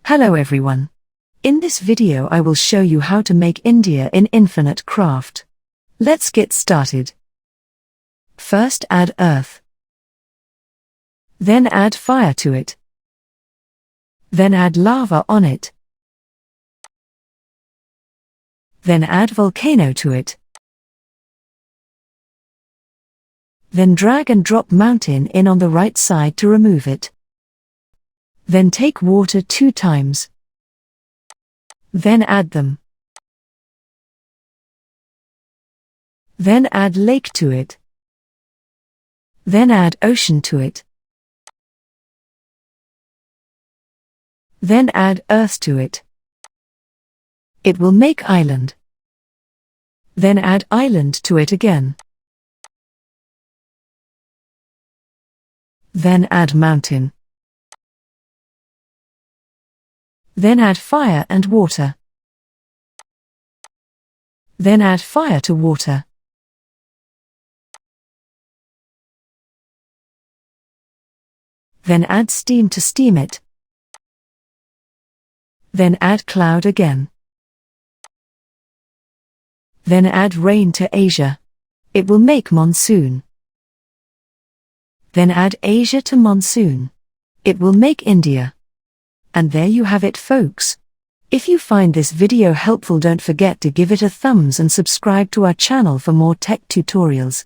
Hello everyone. In this video I will show you how to make India in Infinite Craft. Let's get started. First add earth. Then add fire to it. Then add lava on it. Then add volcano to it. Then drag and drop mountain in on the right side to remove it. Then take water 2 times. Then add them. Then add lake to it. Then add ocean to it. Then add earth to it. It will make island. Then add island to it again. Then add mountain. Then add fire and water. Then add fire to water. Then add steam to steam it. Then add cloud again. Then add rain to Asia. It will make monsoon. Then add Asia to monsoon. It will make India. And there you have it, folks. If you find this video helpful, don't forget to give it a thumbs and subscribe to our channel for more tech tutorials.